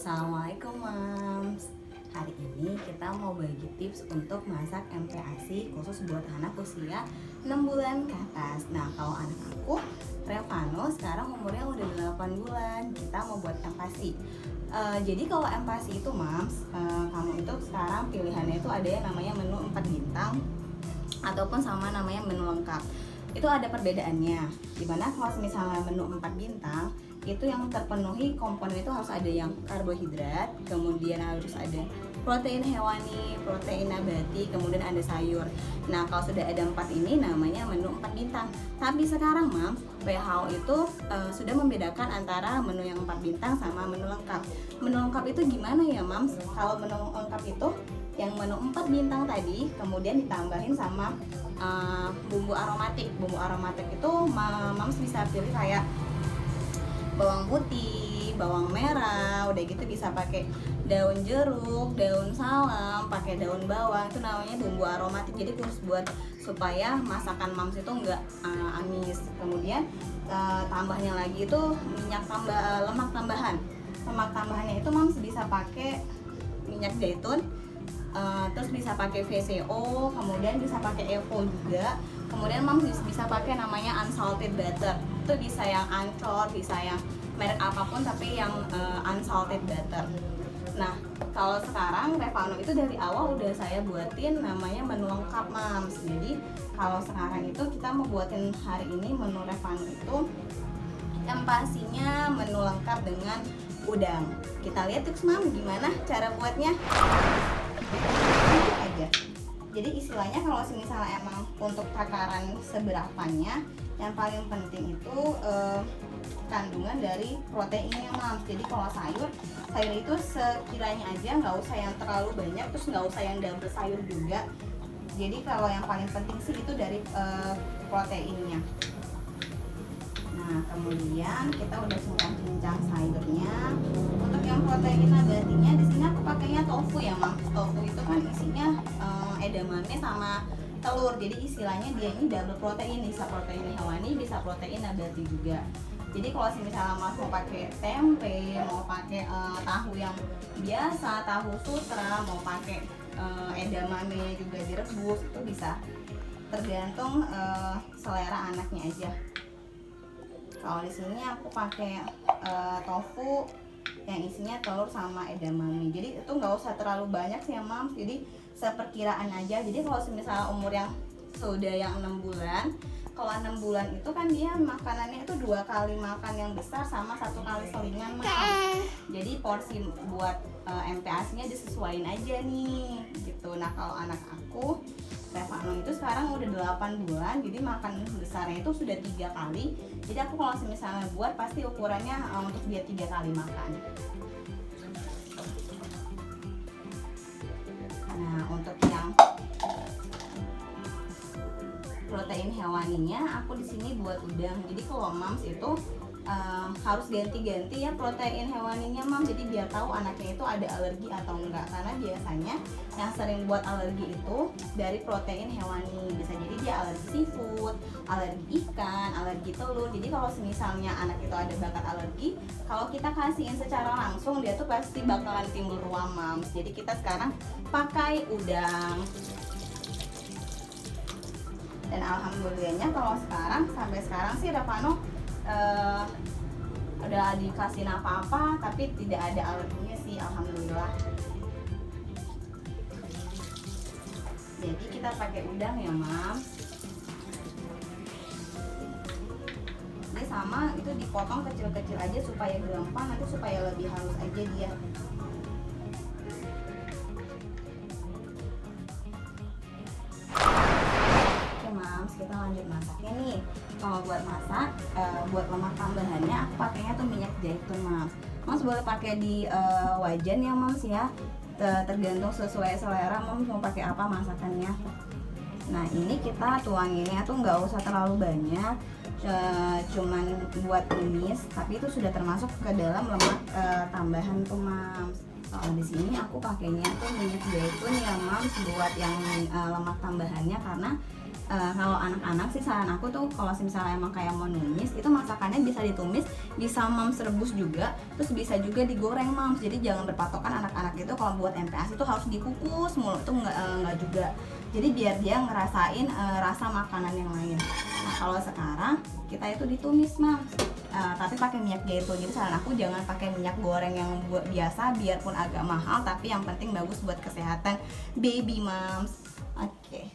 Assalamualaikum Mams. Hari ini kita mau bagi tips untuk masak MPASI khusus buat anak usia 6 bulan ke atas. Nah, kalau anak aku Revano sekarang umurnya udah 8 bulan. Kita mau buat MPASI. Jadi kalau MPASI itu Mams, kamu itu sekarang pilihannya itu ada yang namanya menu 4 bintang ataupun sama namanya menu lengkap. Itu ada perbedaannya. Dimana kalau misalnya menu 4 bintang itu yang terpenuhi komponen itu harus ada yang karbohidrat, kemudian harus ada protein hewani, protein nabati, kemudian ada sayur. Nah, kalau sudah ada 4 ini namanya menu 4 bintang. Tapi sekarang Mams, WHO itu sudah membedakan antara menu yang 4 bintang sama menu lengkap. Menu lengkap itu gimana ya Mams? Kalau menu lengkap itu yang menu 4 bintang tadi kemudian ditambahin sama bumbu aromatik. Bumbu aromatik itu Mams bisa pilih kayak bawang putih, bawang merah, udah gitu bisa pakai daun jeruk, daun salam, pakai daun bawang, itu namanya bumbu aromatik. Jadi khusus buat supaya masakan Mams itu enggak amis. Kemudian tambahnya lagi itu lemak tambahan. Lemak tambahannya itu Mams bisa pakai minyak zaitun, terus bisa pakai VCO, kemudian bisa pakai Evo juga. Kemudian Mams bisa pakai namanya unsalted butter. Itu bisa yang ancur, bisa yang merek apapun tapi yang unsalted butter. Nah, kalau sekarang Revano itu dari awal udah saya buatin namanya menu lengkap Mams. Jadi kalau sekarang itu kita mau buatin hari ini menu Revano itu yang pastinya menu lengkap dengan udang. Kita lihat tips Mams gimana cara buatnya. Ini aja. Jadi istilahnya kalau misalnya emang untuk takaran seberapanya, yang paling penting itu kandungan dari proteinnya Mams. Jadi kalau sayur itu sekiranya aja, nggak usah yang terlalu banyak, terus nggak usah yang double sayur juga. Jadi kalau yang paling penting sih itu dari proteinnya. Nah, kemudian kita udah cincang sayurnya. Untuk yang protein nabatinya di sini aku pakainya tofu ya Mams. Tofu itu kan isinya edamame sama telur. Jadi istilahnya dia ini double protein, bisa protein hewani, bisa protein nabati juga. Jadi kalau misalnya Mas mau pakai tempe, mau pakai tahu yang biasa, tahu sutra, mau pakai edamame juga direbus, itu bisa. Tergantung selera anaknya aja. Kalau di sini aku pakai tofu yang isinya telur sama edamame. Jadi itu nggak usah terlalu banyak sih ya Mams. Jadi seperkiraan aja. Jadi kalau misalnya umur yang sudah yang 6 bulan, kalau 6 bulan itu kan dia makanannya itu 2 kali makan yang besar sama 1 kali selingan Mams. Jadi porsi buat MPASI-nya disesuaiin aja nih gitu. Nah, kalau anak aku Revano itu sekarang udah 8 bulan, jadi makan besarnya itu sudah 3 kali. Jadi aku kalau misalnya buat pasti ukurannya untuk dia 3 kali makan. Nah, untuk yang protein hewaninya aku di sini buat udang. Jadi kalau Mams itu harus ganti-ganti ya protein hewaninya Mams. Jadi biar tahu anaknya itu ada alergi atau enggak. Karena biasanya yang sering buat alergi itu dari protein hewani. Bisa jadi dia alergi seafood, alergi ikan, alergi telur. Jadi kalau misalnya anak itu ada bakat alergi, kalau kita kasihin secara langsung dia tuh pasti bakalan timbul ruam Mams. Jadi kita sekarang pakai udang. Dan alhamdulillahnya kalau sampai sekarang sih Revano udah dikasih apa-apa tapi tidak ada alerginya sih, alhamdulillah. Jadi kita pakai udang ya Mams. Ini sama itu dipotong kecil-kecil aja supaya gampang, nanti supaya lebih halus aja dia. Kita lanjut masaknya nih. Kalau buat masak, buat lemak tambahannya aku pakainya tuh minyak zaitun Mams. Mams boleh pakai di wajan ya Mams ya. Tergantung sesuai selera Mams mau pakai apa masakannya. Nah, ini kita tuanginnya tuh nggak usah terlalu banyak, cuman buat tumis, tapi itu sudah termasuk ke dalam lemak tambahan tuh Mams. Kalau di sini aku pakainya tuh minyak zaitun ya Mams buat yang lemak tambahannya, karena Kalau anak-anak sih saran aku tuh kalau misalnya emang kayak mau numis itu masakannya bisa ditumis, bisa mams rebus juga, terus bisa juga digoreng mams. Jadi jangan berpatokan anak-anak itu kalau buat MPASI itu harus dikukus mulu, itu nggak juga. Jadi biar dia ngerasain rasa makanan yang lain. Nah kalau sekarang kita itu ditumis mams, tapi pakai minyak zaitun. Jadi saran aku jangan pakai minyak goreng yang buat biasa, biarpun agak mahal tapi yang penting bagus buat kesehatan baby mams. Oke.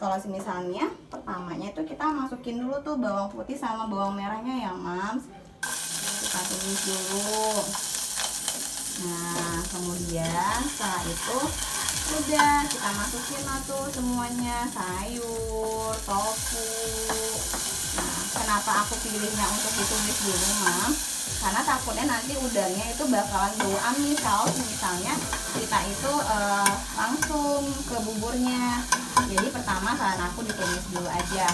Kalau misalnya pertamanya itu kita masukin dulu tuh bawang putih sama bawang merahnya ya mams, kita tumis dulu. Nah kemudian setelah itu udah kita masukin lah tuh semuanya, sayur, tofu. Nah kenapa aku pilihnya untuk ditumis dulu mams, karena takutnya nanti udangnya itu bakalan bau amis kalau misalnya kita itu langsung ke buburnya. Jadi pertama saran aku ditumis dulu aja.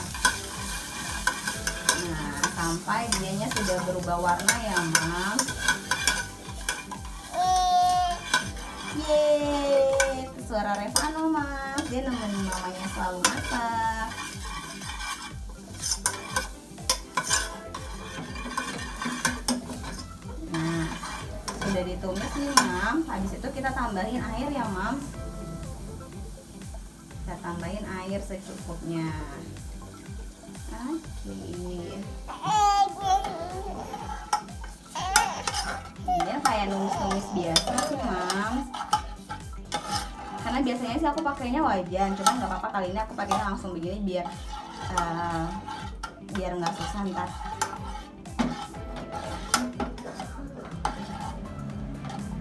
Nah sampai dianya sudah berubah warna ya mams. Yeay, itu suara Revano mams, dia nemenin mamanya selalu masak. Nah udah ditumis nih mams, habis itu kita tambahin air ya mams. Kita tambahin air secukupnya. Oke. Iya kayak numis-numis biasa sih mams. Karena biasanya sih aku pakainya wajan, cuman nggak apa-apa kali ini aku pakainya langsung begini biar nggak susah ntar.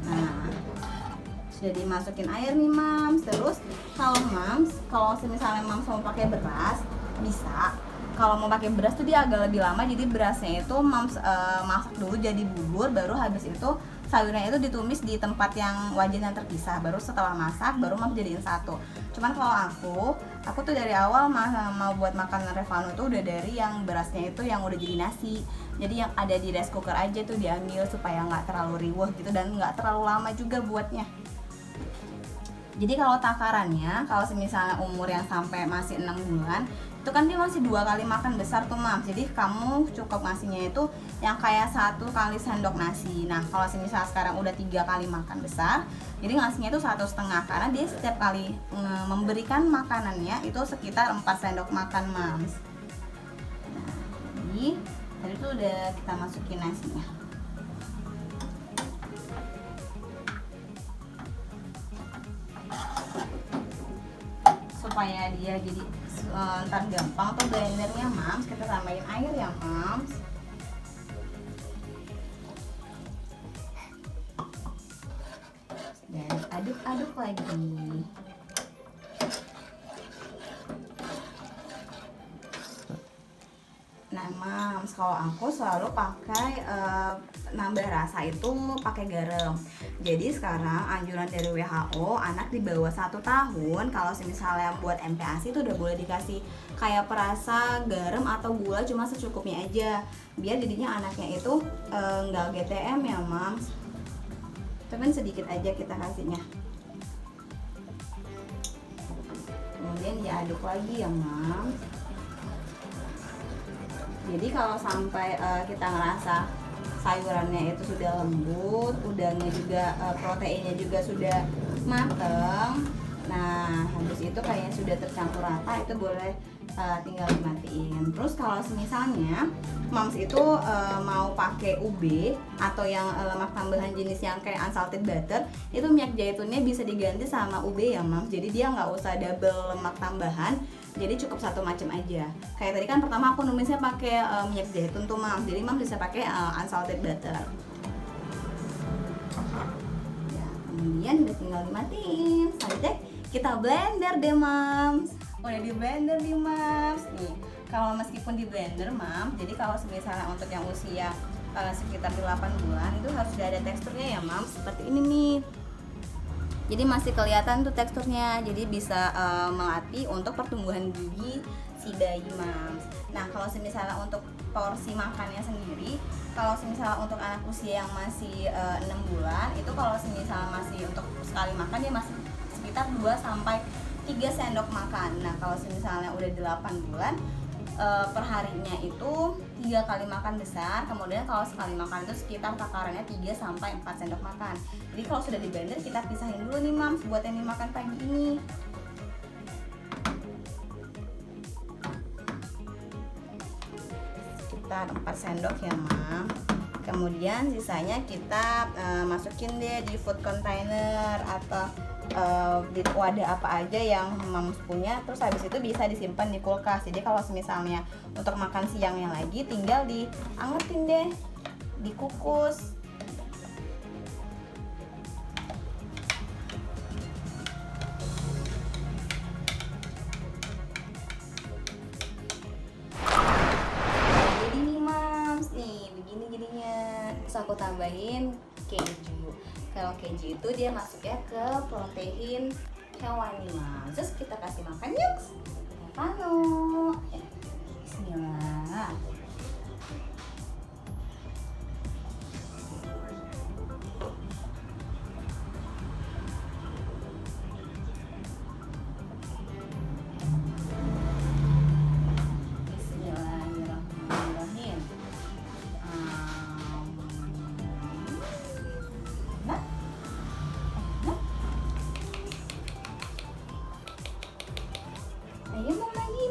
Nah sudah dimasukin air nih mams. Terus kalau misalnya mams mau pakai beras bisa. Kalau mau pakai beras tuh dia agak lebih lama, jadi berasnya itu mams masak dulu jadi bubur, baru habis itu sayurnya itu ditumis di tempat yang wajan yang terpisah, baru setelah masak baru mams jadiin satu. Cuman kalau aku tuh dari awal mau buat makanan Revano itu udah dari yang berasnya itu yang udah jadi nasi, jadi yang ada di rice cooker aja tuh diambil supaya nggak terlalu riweh gitu dan nggak terlalu lama juga buatnya. Jadi kalau takarannya, kalau misalnya umur yang sampai masih 6 bulan itu kan dia masih 2 kali makan besar tuh mams. Jadi kamu cukup ngasihnya itu yang kayak 1 kali sendok nasi. Nah kalau misalnya sekarang udah 3 kali makan besar, jadi ngasihnya itu 1,5, karena dia setiap kali memberikan makanannya itu sekitar 4 sendok makan mams. Nah jadi tadi tuh udah kita masukin nasinya. Supaya dia jadi ntar gampang tuh blendernya mams, kita tambahin air ya mams. Dan aduk-aduk lagi. Nah mams, kalau aku selalu pakai nambah rasa itu pakai garam. Jadi sekarang anjuran dari WHO anak di bawah 1 tahun kalau misalnya buat MPASI itu udah boleh dikasih kayak perasa garam atau gula cuma secukupnya aja, biar jadinya anaknya itu nggak GTM ya mams. Cuman sedikit aja kita kasihnya. Kemudian diaduk lagi ya mams. Jadi kalau sampai kita ngerasa sayurannya itu sudah lembut, udangnya juga proteinnya juga sudah mateng, nah habis itu kayaknya sudah tercampur rata, itu boleh tinggal dimatiin. Terus kalau misalnya mams itu mau pakai UB atau yang lemak tambahan jenis yang kayak unsalted butter, itu minyak zaitunnya bisa diganti sama UB ya mams. Jadi dia nggak usah double lemak tambahan, jadi cukup 1 macam aja. Kayak tadi kan pertama aku numisnya pakai minyak zaitun tuh mams, jadi mams bisa pakai unsalted butter. Ya, kemudian udah tinggal dimatiin. Selanjutnya kita blender deh mams. Udah di blender nih mams. Nih, kalau meskipun di blender mams, jadi kalau misalnya untuk yang usia sekitar 8 bulan itu harus sudah ada teksturnya ya mams, seperti ini nih. Jadi masih kelihatan tuh teksturnya, jadi bisa melatih untuk pertumbuhan gigi si bayi mams. Nah kalau misalnya untuk porsi makannya sendiri, kalau misalnya untuk anak usia yang masih 6 bulan itu kalau misalnya masih untuk sekali makan dia masih sekitar 2 sampai 3 sendok makan. Nah kalau misalnya udah 8 bulan, perharinya itu 3 kali makan besar. Kemudian kalau sekali makan itu sekitar takarannya 3-4 sendok makan. Jadi kalau sudah di blender, kita pisahin dulu nih Mams buat yang dimakan pagi ini. Sekitar 4 sendok ya Mam. Kemudian sisanya kita masukin deh di food container atau di wadah apa aja yang Mams punya. Terus habis itu bisa disimpan di kulkas. Jadi kalau misalnya untuk makan siangnya lagi, tinggal diangetin deh, dikukus. Jadi nih Mams, nih begini jadinya. Terus aku tambahin keju. Kalau keju itu dia masuknya ke protein hewani Mams. Terus kita kasih makan yuk. Pano. Bismillah. Bismillahirrahmanirrahim. Nah, ayo mau lagi.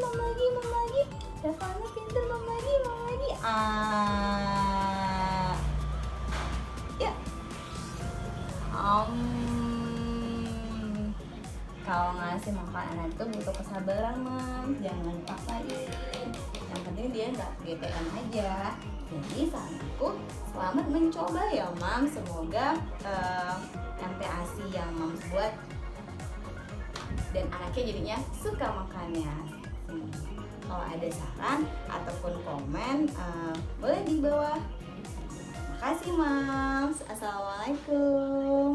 Revano pintar, mau lagi. Ya. Kalau ngasih makan anak itu butuh kesabaran Mam, jangan dipaksain. Yang penting dia nggak kegeeran aja. Jadi saranku, selamat mencoba ya Mam. Semoga MPASI yang Mam buat dan anaknya jadinya suka makannya. Kalau ada saran ataupun komen, boleh di bawah. Makasih Mams. Assalamualaikum.